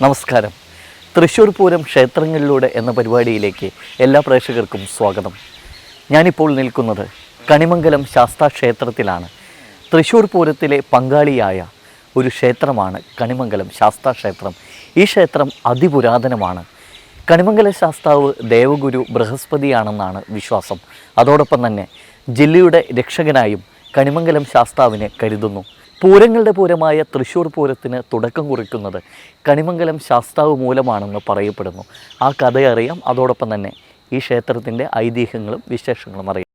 നമസ്കാരം. തൃശ്ശൂർ പൂരം ക്ഷേത്രങ്ങളിലൂടെ എന്ന പരിപാടിയിലേക്ക് എല്ലാ പ്രേക്ഷകർക്കും സ്വാഗതം. ഞാനിപ്പോൾ നിൽക്കുന്നത് കണിമംഗലം ശാസ്താ ക്ഷേത്രത്തിലാണ്. തൃശ്ശൂർ പൂരത്തിലെ പങ്കാളിയായ ഒരു ക്ഷേത്രമാണ് കണിമംഗലം ശാസ്താ ക്ഷേത്രം. ഈ ക്ഷേത്രം അതിപുരാതനമാണ്. കണിമംഗല ശാസ്താവ് ദേവഗുരു ബൃഹസ്പതിയാണെന്നാണ് വിശ്വാസം. അതോടൊപ്പം തന്നെ ജില്ലയുടെ രക്ഷകനായും കണിമംഗലം ശാസ്താവിനെ കരുതുന്നു. പൂരങ്ങളുടെ പൂരമായ തൃശ്ശൂർ പൂരത്തിന് തുടക്കം കുറിക്കുന്നത് കണിമംഗലം ശാസ്താവ് മൂലമാണെന്ന് പറയപ്പെടുന്നു. ആ കഥയറിയാം. അതോടൊപ്പം തന്നെ ഈ ക്ഷേത്രത്തിൻ്റെ ഐതിഹ്യങ്ങളും വിശേഷങ്ങളും അറിയാം.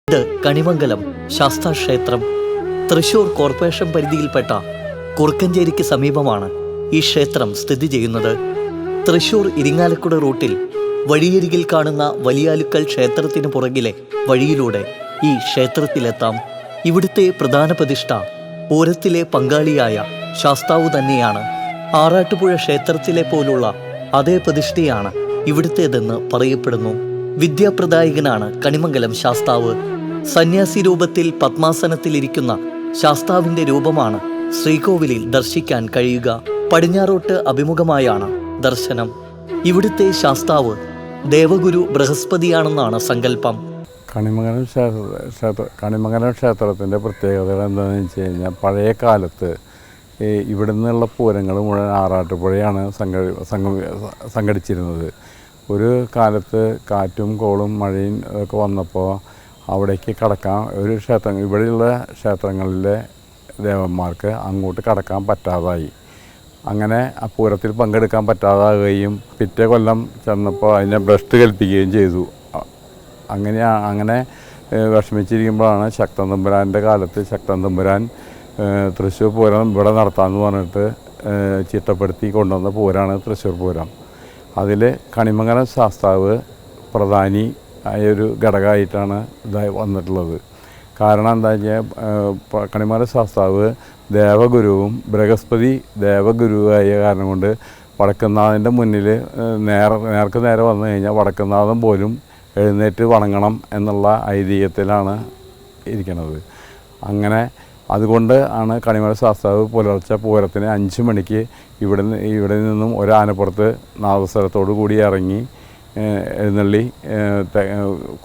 ഇത് കണിമംഗലം ശാസ്താ ക്ഷേത്രം. തൃശ്ശൂർ കോർപ്പറേഷൻ പരിധിയിൽപ്പെട്ട കുറുക്കഞ്ചേരിക്ക് സമീപമാണ് ഈ ക്ഷേത്രം സ്ഥിതി ചെയ്യുന്നത്. തൃശ്ശൂർ ഇരിങ്ങാലക്കുട റൂട്ടിൽ വഴിയരികിൽ കാണുന്ന വലിയാലുക്കൽ ക്ഷേത്രത്തിന് പുറകിലെ വഴിയിലൂടെ ഈ ക്ഷേത്രത്തിലെത്താം. ഇവിടുത്തെ പ്രധാന പ്രതിഷ്ഠ പൂരത്തിലെ പങ്കാളിയായ ശാസ്താവ് തന്നെയാണ്. ആറാട്ടുപുഴ ക്ഷേത്രത്തിലെ പോലുള്ള അതേ പ്രതിഷ്ഠയാണ് ഇവിടുത്തേതെന്ന് പറയപ്പെടുന്നു. വിദ്യാപ്രദായകനാണ് കണിമംഗലം ശാസ്താവ്. സന്യാസി രൂപത്തിൽ പത്മാസനത്തിലിരിക്കുന്ന ശാസ്താവിൻ്റെ രൂപമാണ് ശ്രീകോവിലിൽ ദർശിക്കാൻ കഴിയുക. പടിഞ്ഞാറോട്ട് അഭിമുഖമായാണ് ദർശനം. ഇവിടുത്തെ ശാസ്താവ് ദേവഗുരു ബൃഹസ്പതിയാണെന്നാണ് സങ്കല്പം. കണിമംഗലം ക്ഷേത്രത്തിൻ്റെ പ്രത്യേകതകൾ എന്താണെന്ന് വെച്ച് കഴിഞ്ഞാൽ, പഴയ കാലത്ത് ഇവിടെ നിന്നുള്ള പൂരങ്ങൾ മുഴുവൻ ആറാട്ടുപുഴയാണ് സംഘടിച്ചിരുന്നത്. ഒരു കാലത്ത് കാറ്റും കോളും മഴയും ഒക്കെ വന്നപ്പോൾ അവിടേക്ക് കടക്കാൻ ഒരു ഇവിടെയുള്ള ക്ഷേത്രങ്ങളിലെ ദേവന്മാർക്ക് അങ്ങോട്ട് കടക്കാൻ പറ്റാതായി. അങ്ങനെ ആ പൂരത്തിൽ പങ്കെടുക്കാൻ പറ്റാതാകുകയും പിറ്റേ കൊല്ലം ചെന്നപ്പോൾ അതിനെ ഭ്രഷ്ട് കൽപ്പിക്കുകയും ചെയ്തു. അങ്ങനെ വിഷമിച്ചിരിക്കുമ്പോഴാണ് ശക്തൻ തമ്പുരാൻ്റെ കാലത്ത് ശക്തൻ തമ്പുരാൻ തൃശ്ശൂർ പൂരം ഇവിടെ നടത്താമെന്ന് പറഞ്ഞിട്ട് ചിട്ടപ്പെടുത്തി കൊണ്ടുവന്ന പൂരമാണ് തൃശ്ശൂർ പൂരം. അതിൽ കണിമംഗലം ശാസ്താവ് പ്രധാനി ആയൊരു ഘടകമായിട്ടാണ് ഇതായി വന്നിട്ടുള്ളത്. കാരണം എന്താ വെച്ചാൽ, കണിമംഗലം ശാസ്താവ് ദേവഗുരുവും ബൃഹസ്പതി ദേവഗുരുവായ കാരണം കൊണ്ട് വടക്കുന്നാഥൻ്റെ മുന്നിൽ നേർക്ക് നേരെ വന്നു കഴിഞ്ഞാൽ വടക്കുന്നാഥൻ പോലും എഴുന്നേറ്റ് വണങ്ങണം എന്നുള്ള ഐതിഹ്യത്തിലാണ് ഇരിക്കുന്നത്. അങ്ങനെ അതുകൊണ്ട് ആണ് കണിമംഗലം ശാസ്താവ് പുലർച്ചെ പൂരത്തിന് 5 മണിക്ക് ഇവിടെ നിന്നും ഒരു ആനപ്പുറത്ത് നാദസ്വരത്തോടു കൂടി ഇറങ്ങി എഴുന്നള്ളി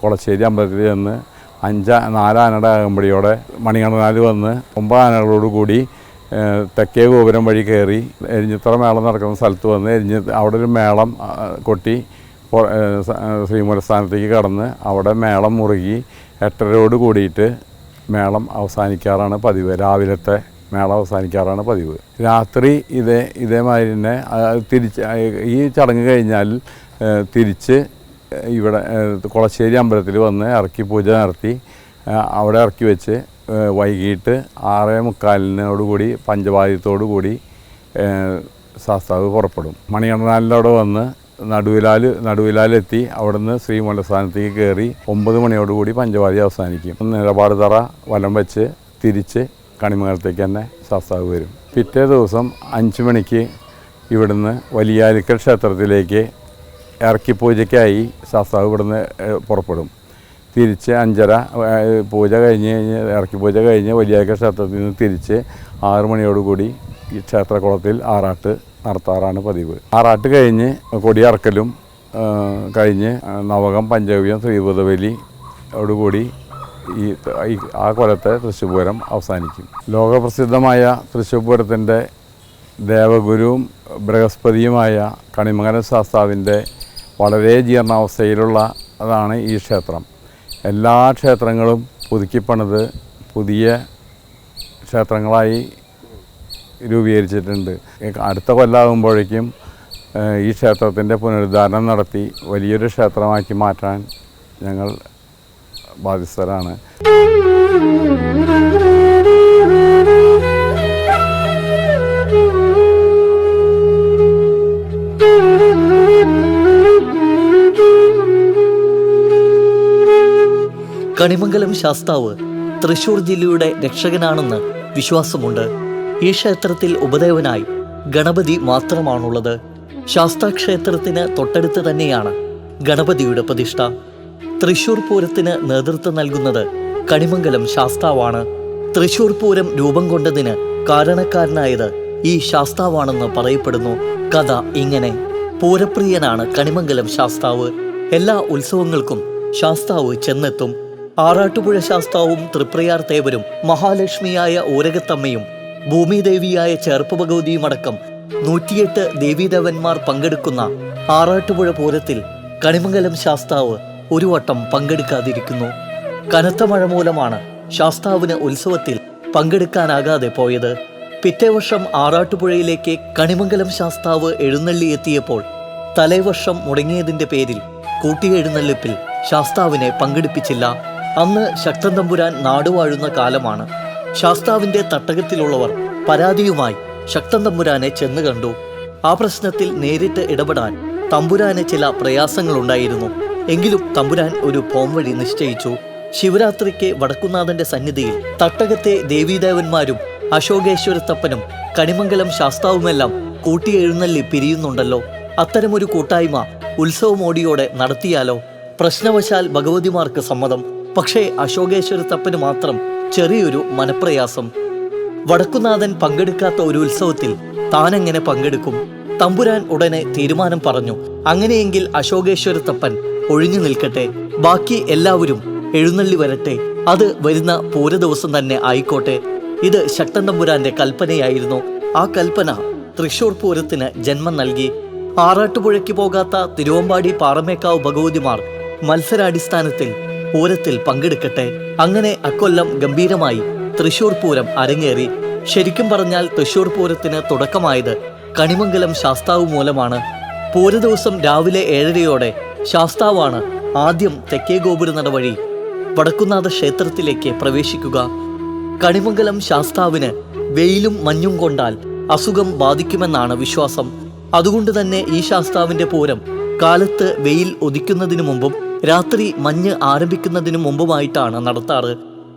കൊളശ്ശേരി അമ്പലത്തിൽ ചെന്ന് 4 ആനയുടെ അകമ്പടിയോടെ മണികണ്ഠനാൽ വന്ന് 9 ആനകളോട് കൂടി തെക്കേ ഗോപുരം വഴി കയറി എരിഞ്ഞിത്ര മേളം നടക്കുന്ന സ്ഥലത്ത് വന്ന് അവിടെ ഒരു മേളം കൊട്ടി ശ്രീമൂലസ്ഥാനത്തേക്ക് കടന്ന് അവിടെ മേളം മുറുകി 8:30 കൂടിയിട്ട് മേളം അവസാനിക്കാറാണ് പതിവ്. രാവിലത്തെ മേളം അവസാനിക്കാറാണ് പതിവ്. രാത്രി ഇതേമാതിരി തന്നെ ഈ ചടങ്ങ് കഴിഞ്ഞാൽ തിരിച്ച് ഇവിടെ കൊളശ്ശേരി അമ്പലത്തിൽ വന്ന് ഇറക്കി പൂജ നടത്തി അവിടെ ഇറക്കി വെച്ച് വൈകിട്ട് 6:45 പഞ്ചവാദ്യത്തോടു കൂടി ശാസ്താവ് പുറപ്പെടും. മണികണ്ഠനാലിൻ്റെ അവിടെ വന്ന് നടുവിലാലെത്തി അവിടുന്ന് ശ്രീമൂലസ്ഥാനത്തേക്ക് കയറി 9 മണിയോടുകൂടി പഞ്ചവാദ്യം അവസാനിക്കും. നിലപാട് തറ വലം വെച്ച് തിരിച്ച് കണിമംഗലത്തേക്ക് തന്നെ ശാസ്താവ് വരും. പിറ്റേ ദിവസം 5 മണിക്ക് ഇവിടുന്ന് വലിയാലുക്കൽ ക്ഷേത്രത്തിലേക്ക് ഇറക്കിപ്പൂജയ്ക്കായി ശാസ്താവ് ഇവിടുന്ന് പുറപ്പെടും. തിരിച്ച് 5:30 പൂജ ഇറക്കിപ്പൂജ കഴിഞ്ഞ് വലിയാലുക്കൽ ക്ഷേത്രത്തിൽ നിന്ന് തിരിച്ച് 6 മണിയോടുകൂടി ഈ ക്ഷേത്രക്കുളത്തിൽ ആറാട്ട് നടത്താറാണ് പതിവ്. ആറാട്ട് കഴിഞ്ഞ് കൊടിയറക്കലും കഴിഞ്ഞ് നവകം പഞ്ചഗവ്യം ശ്രീഭൂതബലിയോടുകൂടി ആ കൊല്ലത്തെ തൃശ്ശൂർ പൂരം അവസാനിക്കും. ലോകപ്രസിദ്ധമായ തൃശ്ശൂർ പൂരത്തിൻ്റെ ദേവഗുരുവും ബൃഹസ്പതിയുമായ കണിമംഗലം ശാസ്താവിൻ്റെ വളരെ ജീർണാവസ്ഥയിലുള്ള അതാണ് ഈ ക്ഷേത്രം. എല്ലാ ക്ഷേത്രങ്ങളും പുതുക്കിപ്പണിത് പുതിയ ക്ഷേത്രങ്ങളായി രൂപീകരിച്ചിട്ടുണ്ട്. അടുത്ത കൊല്ലമാകുമ്പോഴേക്കും ഈ ക്ഷേത്രത്തിൻ്റെ പുനരുദ്ധാരണം നടത്തി വലിയൊരു ക്ഷേത്രമാക്കി മാറ്റാൻ ഞങ്ങൾ ബാധ്യസ്ഥരാണ്. കണിമംഗലം ശാസ്താവ് തൃശ്ശൂർ ജില്ലയുടെ രക്ഷകനാണെന്ന് വിശ്വാസമുണ്ട്. ഈ ക്ഷേത്രത്തിൽ ഉപദേവനായി ഗണപതി മാത്രമാണുള്ളത്. ശാസ്താ ക്ഷേത്രത്തിന് തൊട്ടടുത്ത് തന്നെയാണ് ഗണപതിയുടെ പ്രതിഷ്ഠ. തൃശ്ശൂർ പൂരത്തിന് നേതൃത്വം നൽകുന്നത് കണിമംഗലം ശാസ്താവാണ്. തൃശ്ശൂർ പൂരം രൂപം കൊണ്ടതിന് കാരണക്കാരനായത് ഈ ശാസ്താവാണെന്ന് പറയപ്പെടുന്നു. കഥ ഇങ്ങനെ. പൂരപ്രിയനാണ് കണിമംഗലം ശാസ്താവ്. എല്ലാ ഉത്സവങ്ങൾക്കും ശാസ്താവ് ചെന്നെത്തും. ആറാട്ടുപുഴ ശാസ്താവും തൃപ്രയാർ തേവരും മഹാലക്ഷ്മിയായ ഊരകത്തമ്മയും ഭൂമിദേവിയായ ചേർപ്പ് ഭഗവതിയുമടക്കം 108 ദേവീദേവന്മാർ പങ്കെടുക്കുന്ന ആറാട്ടുപുഴ പൂരത്തിൽ കണിമംഗലം ശാസ്താവ് ഒരു വട്ടം പങ്കെടുക്കാതിരിക്കുന്നു. കനത്ത മഴ മൂലമാണ് ശാസ്താവിന് ഉത്സവത്തിൽ പങ്കെടുക്കാനാകാതെ പോയത്. പിറ്റേ വർഷം ആറാട്ടുപുഴയിലേക്ക് കണിമംഗലം ശാസ്താവ് എഴുന്നള്ളിയെത്തിയപ്പോൾ തലേവർഷം മുടങ്ങിയതിൻ്റെ പേരിൽ കൂട്ടിയെഴുന്നള്ളിപ്പിൽ ശാസ്താവിനെ പങ്കെടുപ്പിച്ചില്ല. അന്ന് ശക്തൻ തമ്പുരാൻ നാടുവാഴുന്ന കാലമാണ്. ശാസ്താവിൻ്റെ തട്ടകത്തിലുള്ളവർ പരാതിയുമായി ശക്തൻ തമ്പുരാനെ ചെന്ന് കണ്ടു. ആ പ്രശ്നത്തിൽ നേരിട്ട് ഇടപെടാൻ തമ്പുരാന് ചില പ്രയാസങ്ങളുണ്ടായിരുന്നു. എങ്കിലും തമ്പുരാൻ ഒരു പോംവഴി നിശ്ചയിച്ചു. ശിവരാത്രിക്ക് വടക്കുന്നാഥന്റെ സന്നിധിയിൽ തട്ടകത്തെ ദേവീദേവന്മാരും അശോകേശ്വരത്തപ്പനും കണിമംഗലം ശാസ്താവുമെല്ലാം കൂട്ടിയെഴുന്നള്ളി പിരിയുന്നുണ്ടല്ലോ. അത്തരമൊരു കൂട്ടായ്മ ഉത്സവമോടിയോടെ നടത്തിയാലോ? പ്രശ്നവശാൽ ഭഗവതിമാർക്ക് സമ്മതം. പക്ഷേ അശോകേശ്വരത്തപ്പന് മാത്രം ചെറിയൊരു മനപ്രയാസം. വടക്കുന്നാഥൻ പങ്കെടുക്കാത്ത ഒരു ഉത്സവത്തിൽ താനെങ്ങനെ പങ്കെടുക്കും? തമ്പുരാൻ ഉടനെ തീരുമാനം പറഞ്ഞു. അങ്ങനെയെങ്കിൽ അശോകേശ്വരത്തപ്പൻ ഒഴിഞ്ഞു നിൽക്കട്ടെ, ബാക്കി എല്ലാവരും എഴുന്നള്ളി വരട്ടെ. അത് വരുന്ന പൂരദിവസം തന്നെ ആയിക്കോട്ടെ. ഇത് ശക്തൻ തമ്പുരാന്റെ കൽപ്പനയായിരുന്നു. ആ കൽപ്പന തൃശ്ശൂർ പൂരത്തിന് ജന്മം നൽകി. ആറാട്ടുപുഴയ്ക്ക് പോകാത്ത തിരുവമ്പാടി പാറമേക്കാവ് ഭഗവതിമാർ മത്സരാടിസ്ഥാനത്തിൽ പൂരത്തിൽ പങ്കെടുക്കട്ടെ. അങ്ങനെ അക്കൊല്ലം ഗംഭീരമായി തൃശ്ശൂർ പൂരം അരങ്ങേറി. ശരിക്കും പറഞ്ഞാൽ തൃശ്ശൂർ പൂരത്തിന് തുടക്കമായത് കണിമംഗലം ശാസ്താവ് മൂലമാണ്. പൂരദിവസം രാവിലെ 7:30 ശാസ്താവാണ് ആദ്യം തെക്കേ ഗോപുരനട വഴി വടക്കുന്നാഥ ക്ഷേത്രത്തിലേക്ക് പ്രവേശിക്കുക. കണിമംഗലം ശാസ്താവിന് വെയിലും മഞ്ഞും കൊണ്ടാൽ അസുഖം ബാധിക്കുമെന്നാണ് വിശ്വാസം. അതുകൊണ്ട് തന്നെ ഈ ശാസ്താവിന്റെ പൂരം കാലത്ത് വെയിൽ ഉദിക്കുന്നതിനു മുമ്പും രാത്രി മഞ്ഞ് ആരംഭിക്കുന്നതിനു മുമ്പുമായിട്ടാണ് നടത്താറ്.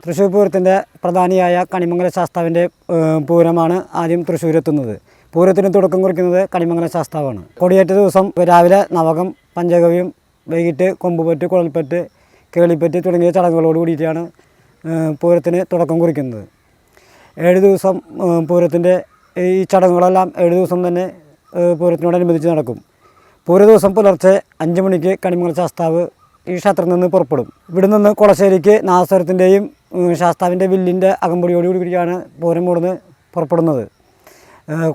തൃശ്ശൂർ പൂരത്തിൻ്റെ പ്രധാനിയായ കണിമംഗലം ശാസ്താവിൻ്റെ പൂരമാണ് ആദ്യം തൃശ്ശൂരെത്തുന്നത്. പൂരത്തിന് തുടക്കം കുറിക്കുന്നത് കണിമംഗലം ശാസ്താവാണ്. കൊടിയേറ്റ ദിവസം രാവിലെ നവകം, പഞ്ചഗവ്യം, വൈകിട്ട് കൊമ്പുപറ്റ്, കുഴൽപ്പറ്റ്, കേളിപ്പറ്റ് തുടങ്ങിയ ചടങ്ങുകളോട് കൂടിയിട്ടാണ് പൂരത്തിന് തുടക്കം കുറിക്കുന്നത്. 7 ദിവസം പൂരത്തിൻ്റെ ഈ ചടങ്ങുകളെല്ലാം 7 ദിവസം തന്നെ പൂരത്തിനോടനുബന്ധിച്ച് നടക്കും. പൂര ദിവസം പുലർച്ചെ 5 മണിക്ക് കണിമംഗലം ശാസ്താവ് ഈ ക്ഷേത്രത്തിൽ നിന്ന് പുറപ്പെടും. ഇവിടെ നിന്ന് കൊളശ്ശേരിക്ക് നാദസ്വരത്തിൻ്റെയും ശാസ്താവിൻ്റെ വില്ലിൻ്റെ അകമ്പടിയോടുകൂടിയാണ് പൂരം കൂടുന്ന് പുറപ്പെടുന്നത്.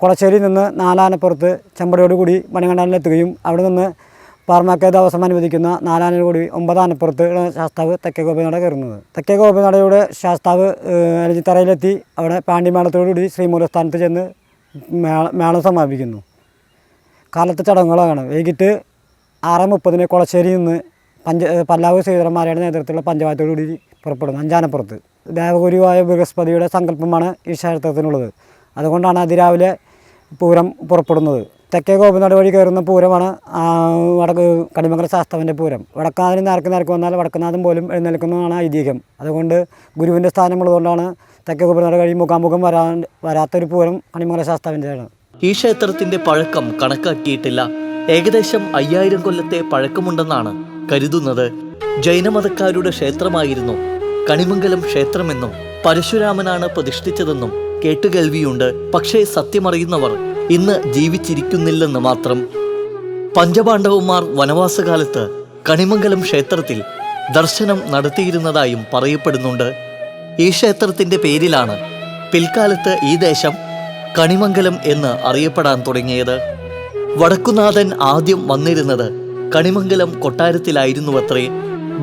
കൊളശ്ശേരിയിൽ നിന്ന് 4 ആനപ്പുറത്ത് ചെമ്പടിയോടുകൂടി മണികണ്ഠാനിലെത്തുകയും അവിടെ നിന്ന് പാർമാക്ക ദിവസം അനുവദിക്കുന്ന 4 ആനയോടുകൂടി 9 ആനപ്പുറത്ത് ശാസ്താവ് തെക്കേ ഗോപനട കയറുന്നത്. തെക്കേ ഗോപനടയുടെ ശാസ്താവ് അലജിത്തറയിലെത്തി അവിടെ പാണ്ഡിമേളത്തോടുകൂടി ശ്രീമൂലസ്ഥാനത്ത് ചെന്ന് മേളം സമാപിക്കുന്നു. കാലത്തെ ചടങ്ങുകളാണ്. വൈകിട്ട് 6:30 കൊളശ്ശേരിയിൽ നിന്ന് പല്ലാവ് ശ്രീധരന്മാരുടെ നേതൃത്വത്തിലുള്ള പഞ്ചവായത്തോടുകൂടി പുറപ്പെടുന്നു 5 ആനപ്പുറത്ത്. ദേവഗുരുവായ ബൃഹസ്പതിയുടെ സങ്കല്പമാണ് ഈ ക്ഷേത്രത്തിനുള്ളത്. അതുകൊണ്ടാണ് അതിരാവിലെ പൂരം പുറപ്പെടുന്നത്. തെക്കേ ഗോപനട വഴി കയറുന്ന പൂരമാണ് കണിമംഗലം ശാസ്താവിൻ്റെ പൂരം. വടക്കുനാഥന് നേർക്ക് വന്നാൽ വടക്കുനാഥൻ പോലും എഴുന്നേൽക്കുന്നതാണ് ഐതിഹ്യം. അതുകൊണ്ട് ഗുരുവിൻ്റെ സ്ഥാനമുള്ളതുകൊണ്ടാണ് തെക്കേ ഗോപനട വഴി മുഖാമുഖം വരാത്തൊരു പൂരം കണിമംഗലം ശാസ്താവിൻ്റെയാണ്. ഈ ക്ഷേത്രത്തിന്റെ പഴക്കം കണക്കാക്കിയിട്ടില്ല. ഏകദേശം 5000 കൊല്ലത്തെ പഴക്കമുണ്ടെന്നാണ് കരുതുന്നത്. ജൈനമതക്കാരുടെ ക്ഷേത്രമായിരുന്നു കണിമംഗലം ക്ഷേത്രമെന്നും പരശുരാമനാണ് പ്രതിഷ്ഠിച്ചതെന്നും കേട്ടുകേൾവിയുണ്ട്. പക്ഷേ സത്യമറിയുന്നവർ ഇന്ന് ജീവിച്ചിരിക്കുന്നില്ലെന്ന് മാത്രം. പഞ്ചപാണ്ഡവന്മാർ വനവാസകാലത്ത് കണിമംഗലം ക്ഷേത്രത്തിൽ ദർശനം നടത്തിയിരുന്നതായും പറയപ്പെടുന്നുണ്ട്. ഈ ക്ഷേത്രത്തിന്റെ പേരിലാണ് പിൽക്കാലത്ത് ഈ ദേശം കണിമംഗലം എന്ന് അറിയപ്പെടാൻ തുടങ്ങിയത്. വടക്കുനാഥൻ ആദ്യം വന്നിരുന്നത് കണിമംഗലം കൊട്ടാരത്തിലായിരുന്നുവത്രേ.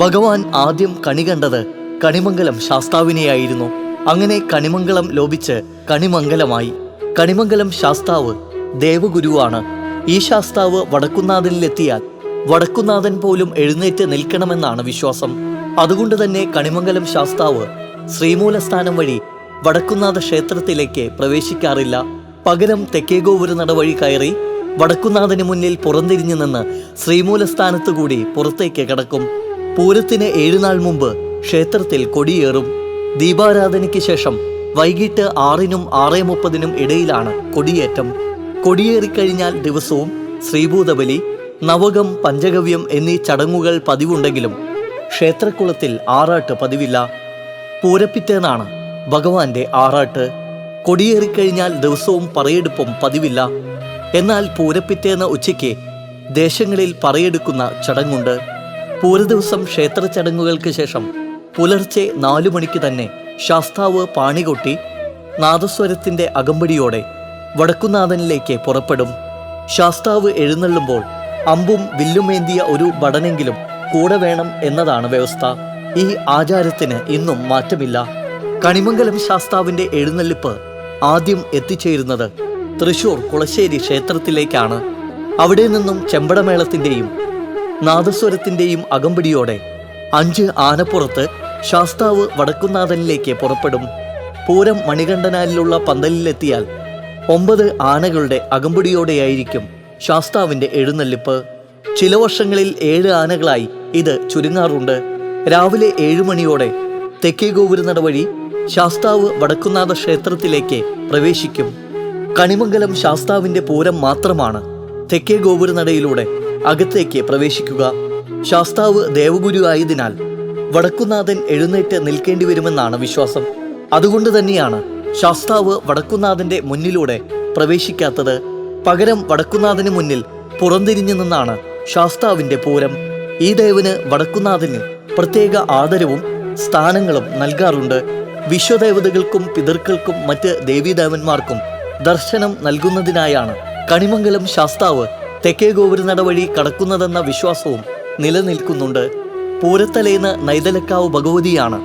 ഭഗവാൻ ആദ്യം കണി കണ്ടത് കണിമംഗലം ശാസ്താവിനെയായിരുന്നു. അങ്ങനെ കണിമംഗലം ലോപിച്ച് കണിമംഗലമായി. കണിമംഗലം ശാസ്താവ് ദേവഗുരുവാണ്. ഈ ശാസ്താവ് വടക്കുന്നാഥനിലെത്തിയാൽ വടക്കുന്നാഥൻ പോലും എഴുന്നേറ്റ് നിൽക്കണമെന്നാണ് വിശ്വാസം. അതുകൊണ്ട് തന്നെ കണിമംഗലം ശാസ്താവ് ശ്രീമൂലസ്ഥാനം വഴി വടക്കുന്നാഥ ക്ഷേത്രത്തിലേക്ക് പ്രവേശിക്കാറില്ല. പകരം തെക്കേഗോപുര നട വഴി കയറി വടക്കുന്നാഥന് മുന്നിൽ പുറംതിരിഞ്ഞു നിന്ന് ശ്രീമൂലസ്ഥാനത്ത് കൂടി പുറത്തേക്ക് കടക്കും. പൂരത്തിന് 7 നാൾ മുമ്പ് ക്ഷേത്രത്തിൽ കൊടിയേറും. ദീപാരാധനയ്ക്ക് ശേഷം വൈകിട്ട് 6-നും 6:30-നും ഇടയിലാണ് കൊടിയേറ്റം. കൊടിയേറിക്കഴിഞ്ഞാൽ ദിവസവും ശ്രീഭൂതബലി, നവകം, പഞ്ചഗവ്യം എന്നീ ചടങ്ങുകൾ പതിവുണ്ടെങ്കിലും ക്ഷേത്രക്കുളത്തിൽ ആറാട്ട് പതിവില്ല. പൂരപ്പിറ്റേന്നാണ് ഭഗവാന്റെ ആറാട്ട്. കൊടിയേറിക്കഴിഞ്ഞാൽ ദിവസവും പറയെടുപ്പും പതിവില്ല. എന്നാൽ പൂരപ്പിറ്റേന്ന് ഉച്ചയ്ക്ക് ദേശങ്ങളിൽ പറയെടുക്കുന്ന ചടങ്ങുണ്ട്. പൂരദിവസം ക്ഷേത്ര ചടങ്ങുകൾക്ക് ശേഷം പുലർച്ചെ 4 മണിക്ക് തന്നെ ശാസ്താവ് പാണികൊട്ടി നാദസ്വരത്തിൻ്റെ അകമ്പടിയോടെ വടക്കുന്നാഥനിലേക്ക് പുറപ്പെടും. ശാസ്താവ് എഴുന്നള്ളുമ്പോൾ അമ്പും വില്ലുമേന്തിയ ഒരു ഭടനെങ്കിലും കൂടെ വേണം എന്നതാണ് വ്യവസ്ഥ. ഈ ആചാരത്തിന് ഇന്നും മാറ്റമില്ല. കണിമംഗലം ശാസ്താവിൻ്റെ എഴുന്നള്ളിപ്പ് ആദ്യം എത്തിച്ചേരുന്നത് തൃശൂർ കുളശ്ശേരി ക്ഷേത്രത്തിലേക്കാണ്. അവിടെ നിന്നും ചെമ്പടമേളത്തിൻ്റെയും നാദസ്വരത്തിൻ്റെയും അകമ്പടിയോടെ 5 ആനപ്പുറത്ത് ശാസ്താവ് വടക്കുന്നാഥനിലേക്ക് പുറപ്പെടും. പൂരം മണികണ്ഠനാലിലുള്ള പന്തലിലെത്തിയാൽ 9 ആനകളുടെ അകമ്പടിയോടെയായിരിക്കും ശാസ്താവിൻ്റെ എഴുന്നള്ളിപ്പ്. ചില വർഷങ്ങളിൽ 7 ആനകളായി ഇത് ചുരുങ്ങാറുണ്ട്. രാവിലെ 7 മണിയോടെ തെക്കേ ഗോപുരനട വഴി ശാസ്താവ് വടക്കുന്നാഥ ക്ഷേത്രത്തിലേക്ക് പ്രവേശിക്കും. കണിമംഗലം ശാസ്താവിൻ്റെ പൂരം മാത്രമാണ് തെക്കേ ഗോപുരനടയിലൂടെ അകത്തേക്ക് പ്രവേശിക്കുക. ശാസ്താവ് ദേവഗുരു ആയതിനാൽ വടക്കുന്നാഥൻ എഴുന്നേറ്റ് നിൽക്കേണ്ടി വരുമെന്നാണ് വിശ്വാസം. അതുകൊണ്ട് തന്നെയാണ് ശാസ്താവ് വടക്കുന്നാഥൻ്റെ മുന്നിലൂടെ പ്രവേശിക്കാത്തത്. പകരം വടക്കുന്നാഥന് മുന്നിൽ പുറംതിരിഞ്ഞു നിന്നാണ് ശാസ്താവിൻ്റെ പൂരം. ഈ ദേവന് വടക്കുന്നാഥന് പ്രത്യേക ആദരവും സ്ഥാനങ്ങളും നൽകാറുണ്ട്. വിശ്വദേവതകൾക്കും പിതൃക്കൾക്കും മറ്റ് ദേവീദേവന്മാർക്കും ദർശനം നൽകുന്നതിനായാണ് കണിമംഗലം ശാസ്താവ് തെക്കേ ഗോപുരനട വഴി കടക്കുന്നതെന്ന വിശ്വാസവും നിലനിൽക്കുന്നുണ്ട്. പൂരത്തലേന്ന് നൈതലക്കാവ് ഭഗവതിയാണ്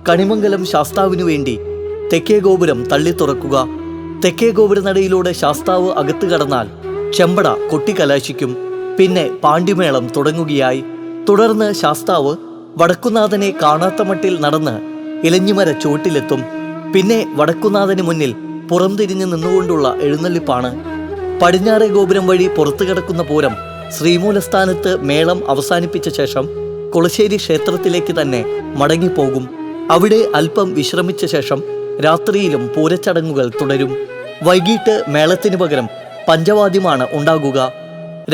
കണിമംഗലം ശാസ്താവിനു വേണ്ടി തെക്കേ ഗോപുരം തള്ളി തുറക്കുക. തെക്കേ ഗോപുരനടയിലൂടെ ശാസ്താവ് അകത്ത് കടന്നാൽ ചെമ്പട കൊട്ടിക്കലാശിക്കും. പിന്നെ പാണ്ഡിമേളം തുടങ്ങുകയായി. തുടർന്ന് ശാസ്താവ് വടക്കുന്നാഥനെ കാണാത്ത മട്ടിൽ നടന്ന് ഇലഞ്ഞിമര ചുവട്ടിലെത്തും. പിന്നെ വടക്കുന്നാഥന് മുന്നിൽ പുറംതിരിഞ്ഞു നിന്നുകൊണ്ടുള്ള എഴുന്നള്ളിപ്പാണ്. പടിഞ്ഞാറേ ഗോപുരം വഴി പുറത്തു കിടക്കുന്ന പൂരം ശ്രീമൂലസ്ഥാനത്ത് മേളം അവസാനിപ്പിച്ച ശേഷം കുളശ്ശേരി ക്ഷേത്രത്തിലേക്ക് തന്നെ മടങ്ങിപ്പോകും. അവിടെ അല്പം വിശ്രമിച്ച ശേഷം രാത്രിയിലും പൂരച്ചടങ്ങുകൾ തുടരും. വൈകിട്ട് മേളത്തിന് പകരം പഞ്ചവാദ്യമാണ് ഉണ്ടാകുക.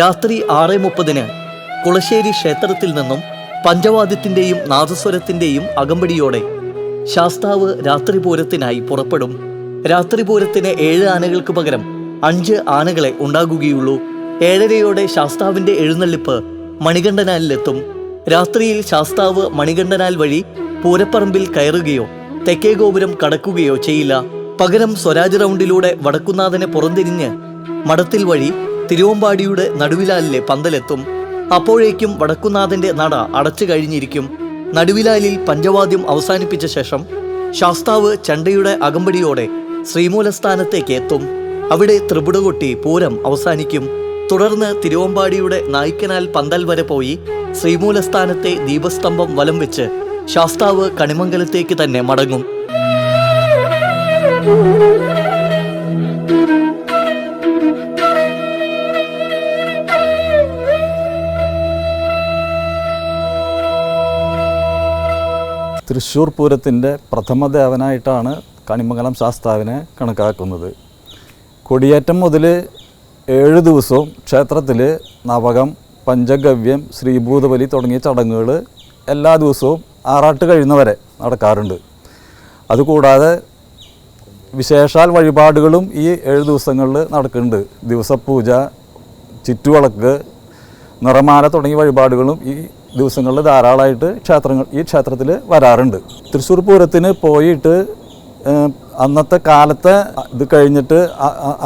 രാത്രി 6:30-ന് കുളശ്ശേരി ക്ഷേത്രത്തിൽ നിന്നും പഞ്ചവാദ്യത്തിൻ്റെയും നാദസ്വരത്തിൻ്റെയും അകമ്പടിയോടെ ശാസ്താവ് രാത്രി പൂരത്തിനായി പുറപ്പെടും. രാത്രി പൂരത്തിന് 7 ആനകൾക്ക് പകരം 5 ആനകളെ ഉണ്ടാകുകയുള്ളൂ. 7:30-യോടെ ശാസ്താവിൻ്റെ എഴുന്നള്ളിപ്പ് മണികണ്ഠനാലിലെത്തും. രാത്രിയിൽ ശാസ്താവ് മണികണ്ഠനാൽ വഴി പൂരപ്പറമ്പിൽ കയറുകയോ തെക്കേ ഗോപുരം കടക്കുകയോ ചെയ്യില്ല. പകരം സ്വരാജ് റൗണ്ടിലൂടെ വടക്കുന്നാഥനെ പുറംതിരിഞ്ഞ് മടത്തിൽ വഴി തിരുവമ്പാടിയുടെ നടുവിലാലിലെ പന്തലെത്തും. അപ്പോഴേക്കും വടക്കുന്നാഥന്റെ നട അടച്ചു കഴിഞ്ഞിരിക്കും. നടുവിലാലിൽ പഞ്ചവാദ്യം അവസാനിപ്പിച്ച ശേഷം ശാസ്താവ് ചണ്ടയുടെ അകമ്പടിയോടെ ശ്രീമൂലസ്ഥാനത്തേക്ക് എത്തും. അവിടെ ത്രിപുട കൊട്ടി പൂരം അവസാനിക്കും. തുടർന്ന് തിരുവമ്പാടിയുടെ നായ്ക്കനാൽ പന്തൽ വരെ പോയി ശ്രീമൂലസ്ഥാനത്തെ ദീപസ്തംഭം വലം വെച്ച് ശാസ്താവ് കണിമംഗലത്തേക്ക് തന്നെ മടങ്ങും. തൃശ്ശൂർ പൂരത്തിൻ്റെ പ്രഥമ ദേവനായിട്ടാണ് കണിമംഗലം ശാസ്താവിനെ കണക്കാക്കുന്നത്. കൊടിയേറ്റം മുതൽ 7 ദിവസവും ക്ഷേത്രത്തിൽ നവകം, പഞ്ചഗവ്യം, ശ്രീഭൂതബലി തുടങ്ങിയ ചടങ്ങുകൾ എല്ലാ ദിവസവും ആറാട്ട് കഴിയുന്നവരെ നടക്കാറുണ്ട്. അതുകൂടാതെ വിശേഷാൽ വഴിപാടുകളും ഈ 7 ദിവസങ്ങളിൽ നടക്കുന്നുണ്ട്. ദിവസപൂജ, ചുറ്റുവിളക്ക്, നിറമാല തുടങ്ങിയ വഴിപാടുകളും ഈ ദിവസങ്ങളിൽ ധാരാളമായിട്ട് ഈ ക്ഷേത്രത്തിൽ വരാറുണ്ട്. തൃശ്ശൂർ പൂരത്തിന് പോയിട്ട് അന്നത്തെ കാലത്തെ ഇത് കഴിഞ്ഞിട്ട്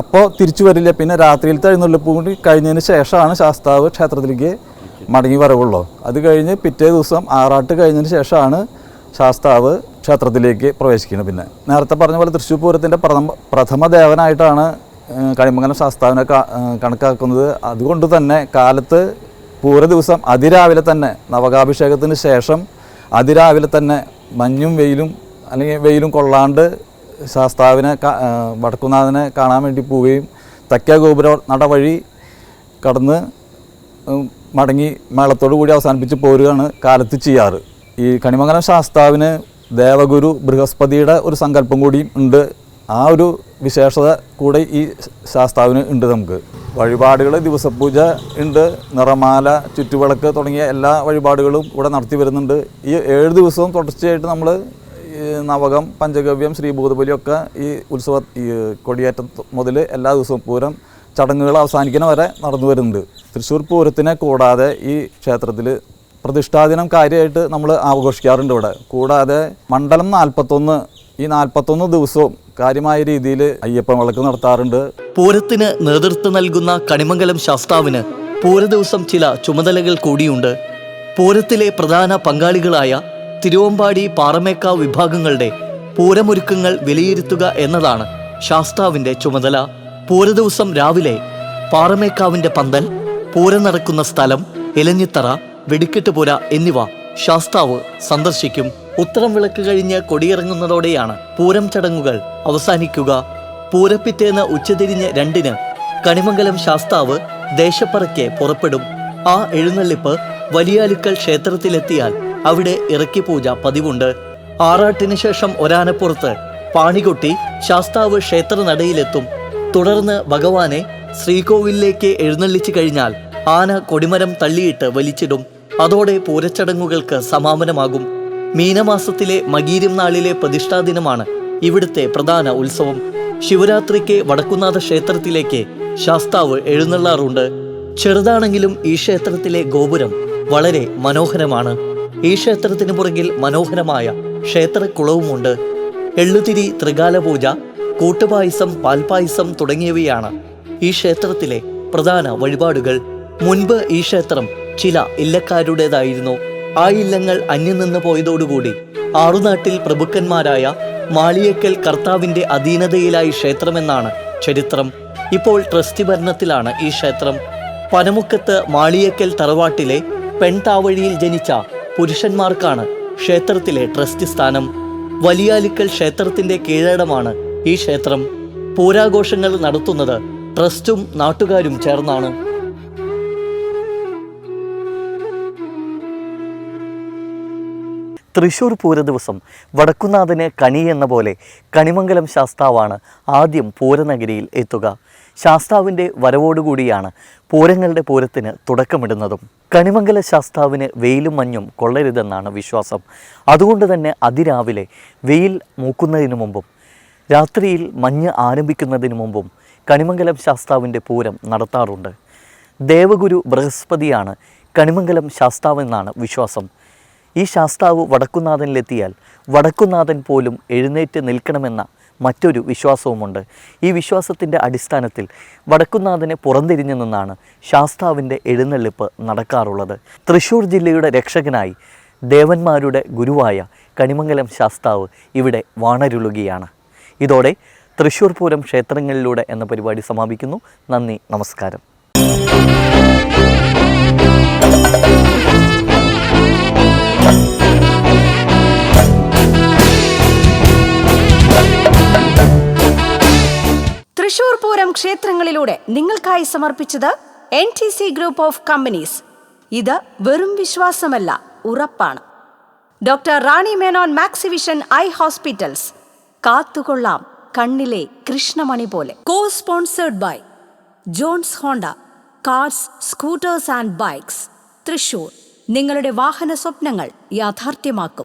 അപ്പോൾ തിരിച്ചു വരില്ല. പിന്നെ രാത്രിയിലത്തെ എഴുന്നള്ളിപ്പ് കൂടി കഴിഞ്ഞതിന് ശേഷമാണ് ശാസ്താവ് ക്ഷേത്രത്തിലേക്ക് മടങ്ങി വരവുള്ളൂ. അത് കഴിഞ്ഞ് പിറ്റേ ദിവസം ആറാട്ട് കഴിഞ്ഞതിന് ശേഷമാണ് ശാസ്താവ് ക്ഷേത്രത്തിലേക്ക് പ്രവേശിക്കുന്നത്. പിന്നെ നേരത്തെ പറഞ്ഞ പോലെ തൃശ്ശൂർ പൂരത്തിൻ്റെ പ്രഥമ ദേവനായിട്ടാണ് കണിമംഗലം ശാസ്താവിനെ കണക്കാക്കുന്നത്. അതുകൊണ്ട് തന്നെ കാലത്ത് പൂര ദിവസം അതിരാവിലെ തന്നെ നവകാഭിഷേകത്തിന് ശേഷം അതിരാവിലെ തന്നെ മഞ്ഞും വെയിലും അല്ലെങ്കിൽ വെയിലും കൊള്ളാണ്ട് ശാസ്താവിനെ വടക്കുന്നാഥനെ കാണാൻ വേണ്ടി പോവുകയും തെക്കേ ഗോപുര നട വഴി കടന്ന് മടങ്ങി മേളത്തോടു കൂടി അവസാനിപ്പിച്ച് പോരുകയാണ് കാലത്ത് ചെയ്യാറ്. ഈ കണിമംഗലം ശാസ്താവിന് ദേവഗുരു ബൃഹസ്പതിയുടെ ഒരു സങ്കല്പം കൂടി ഉണ്ട്. ആ ഒരു വിശേഷത കൂടെ ഈ ശാസ്താവിന് ഉണ്ട്. നമുക്ക് വഴിപാടുകൾ, ദിവസപൂജ ഉണ്ട്, നിറമാല, ചുറ്റുവിളക്ക് തുടങ്ങിയ എല്ലാ വഴിപാടുകളും ഇവിടെ നടത്തി വരുന്നുണ്ട്. ഈ 7 ദിവസവും തുടർച്ചയായിട്ട് നമ്മൾ നവകം, പഞ്ചഗവ്യം, ശ്രീഭൂതബലിയൊക്കെ ഈ ഈ കൊടിയേറ്റം മുതൽ എല്ലാ ദിവസവും പൂരം ചടങ്ങുകൾ അവസാനിക്കുന്ന വരെ നടന്നു വരുന്നുണ്ട്. തൃശ്ശൂർ പൂരത്തിനെ കൂടാതെ ഈ ക്ഷേത്രത്തിൽ പ്രതിഷ്ഠാദിനം കാര്യമായിട്ട് നമ്മൾ ആഘോഷിക്കാറുണ്ട് ഇവിടെ. കൂടാതെ മണ്ഡലം 41 ഈ 41 ദിവസവും കാര്യമായ രീതിയിൽ അയ്യപ്പൻ വിളക്ക് നടത്താറുണ്ട്. പൂരത്തിന് നേതൃത്വം നൽകുന്ന കണിമംഗലം ശാസ്താവിന് പൂരദിവസം ചില ചുമതലകൾ കൂടിയുണ്ട്. പൂരത്തിലെ പ്രധാന പങ്കാളികളായ തിരുവമ്പാടി, പാറമേക്കാവ് വിഭാഗങ്ങളുടെ പൂരമൊരുക്കങ്ങൾ വിലയിരുത്തുക എന്നതാണ് ശാസ്താവിൻ്റെ ചുമതല. പൂരദിവസം രാവിലെ പാറമേക്കാവിൻ്റെ പന്തൽ, പൂരം നടക്കുന്ന സ്ഥലം, ഇലഞ്ഞിത്തറ, വെടിക്കെട്ടുപുര എന്നിവ ശാസ്താവ് സന്ദർശിക്കും. ഉത്തരം വിളക്ക് കഴിഞ്ഞ് കൊടിയിറങ്ങുന്നതോടെയാണ് പൂരം ചടങ്ങുകൾ അവസാനിക്കുക. പൂരപ്പിറ്റേന്ന് ഉച്ചതിരിഞ്ഞ് 2-ന് കണിമംഗലം ശാസ്താവ് ദേശപ്പറയ്ക്ക് പുറപ്പെടും. ആ എഴുന്നള്ളിപ്പ് വലിയാലുക്കൽ ക്ഷേത്രത്തിലെത്തിയാൽ അവിടെ ഇറക്കി പൂജ പതിവുണ്ട്. ആറാട്ടിന് ശേഷം ഒരാനപ്പുറത്ത് പാണികൊട്ടി ശാസ്താവ് ക്ഷേത്രനടയിലെത്തും. തുടർന്ന് ഭഗവാനെ ശ്രീകോവിലേക്ക് എഴുന്നള്ളിച്ചു കഴിഞ്ഞാൽ ആന കൊടിമരം തള്ളിയിട്ട് വലിച്ചിടും. അതോടെ പൂരച്ചടങ്ങുകൾക്ക് സമാപനമാകും. മീനമാസത്തിലെ മകീരം നാളിലെ പ്രതിഷ്ഠാദിനമാണ് ഇവിടുത്തെ പ്രധാന ഉത്സവം. ശിവരാത്രിക്ക് വടക്കുന്നാഥ ക്ഷേത്രത്തിലേക്ക് ശാസ്താവ് എഴുന്നള്ളാറുണ്ട്. ചെറുതാണെങ്കിലും ഈ ക്ഷേത്രത്തിലെ ഗോപുരം വളരെ മനോഹരമാണ്. ഈ ക്ഷേത്രത്തിന് പുറകിൽ മനോഹരമായ ക്ഷേത്രക്കുളവുമുണ്ട്. എള്ളുതിരി, ത്രികാലപൂജ, കൂട്ടുപായസം, പാൽപായസം തുടങ്ങിയവയാണ് ഈ ക്ഷേത്രത്തിലെ പ്രധാന വഴിപാടുകൾ. മുൻപ് ഈ ക്ഷേത്രം ചില ഇല്ലക്കാരുടേതായിരുന്നു. ആ ഇല്ലങ്ങൾ അന്യം നിന്ന് പോയതോടുകൂടി ആറുനാട്ടിൽ പ്രഭുക്കന്മാരായ മാളിയേക്കൽ കർത്താവിൻ്റെ അധീനതയിലായി ക്ഷേത്രമെന്നാണ് ചരിത്രം. ഇപ്പോൾ ട്രസ്റ്റ് ഭരണത്തിലാണ് ഈ ക്ഷേത്രം. പനമുക്കത്ത് മാളിയേക്കൽ തറവാട്ടിലെ പെൺതാവഴിയിൽ ജനിച്ച പുരുഷന്മാർക്കാണ് ക്ഷേത്രത്തിലെ ട്രസ്റ്റ് സ്ഥാനം. വലിയാലുക്കൽ ക്ഷേത്രത്തിൻ്റെ കീഴടമാണ് ഈ ക്ഷേത്രം. പൂരാഘോഷങ്ങൾ നടത്തുന്നത് ട്രസ്റ്റും നാട്ടുകാരും ചേർന്നാണ്. തൃശ്ശൂർ പൂര ദിവസം വടക്കുന്നാഥന് കണി എന്ന പോലെ കണിമംഗലം ശാസ്താവാണ് ആദ്യം പൂരനഗരിയിൽ എത്തുക. ശാസ്താവിൻ്റെ വരവോടുകൂടിയാണ് പൂരങ്ങളുടെ പൂരത്തിന് തുടക്കമിടുന്നതും. കണിമംഗല ശാസ്താവിന് വെയിലും മഞ്ഞും കൊള്ളരുതെന്നാണ് വിശ്വാസം. അതുകൊണ്ട് തന്നെ അതിരാവിലെ വെയിൽ മൂക്കുന്നതിന് മുമ്പും രാത്രിയിൽ മഞ്ഞ് ആരംഭിക്കുന്നതിന് മുമ്പും കണിമംഗലം ശാസ്താവിൻ്റെ പൂരം നടത്താറുണ്ട്. ദേവഗുരു ബൃഹസ്പതിയാണ് കണിമംഗലം ശാസ്താവെന്നാണ് വിശ്വാസം. ഈ ശാസ്താവ് വടക്കുന്നാഥനിലെത്തിയാൽ വടക്കുന്നാഥൻ പോലും എഴുന്നേറ്റ് നിൽക്കണമെന്ന മറ്റൊരു വിശ്വാസവുമുണ്ട്. ഈ വിശ്വാസത്തിൻ്റെ അടിസ്ഥാനത്തിൽ വടക്കുന്നാഥനെ പുറംതിരിഞ്ഞു നിന്നാണ് ശാസ്താവിൻ്റെ എഴുന്നള്ളിപ്പ് നടക്കാറുള്ളത്. തൃശ്ശൂർ ജില്ലയുടെ രക്ഷകനായി ദേവന്മാരുടെ ഗുരുവായ കണിമംഗലം ശാസ്താവ് ഇവിടെ വാണരുളുകയാണ്. ഇതോടെ തൃശ്ശൂർ പൂരം ക്ഷേത്രങ്ങളിലൂടെ എന്ന പരിപാടി സമാപിക്കുന്നു. നന്ദി, നമസ്കാരം. തൃശൂർ പൂരം ക്ഷേത്രങ്ങളിലൂടെ നിങ്ങൾക്കായി സമർപ്പിച്ചത് NTC ഗ്രൂപ്പ് ഓഫ് കമ്പനീസ്. ഇത് വെറും വിശ്വാസമല്ല, ഉറപ്പാണ്. Doctor Rani Menon Maxivision eye hospitals. കാത്തുകൊള്ളാം കണ്ണിലെ കൃഷ്ണമണി പോലെ. Co sponsored by Jones Honda cars, scooters and bikes. Thrissur നിങ്ങളുടെ വാഹന സ്വപ്നങ്ങൾ യാഥാർത്ഥ്യമാക്കും.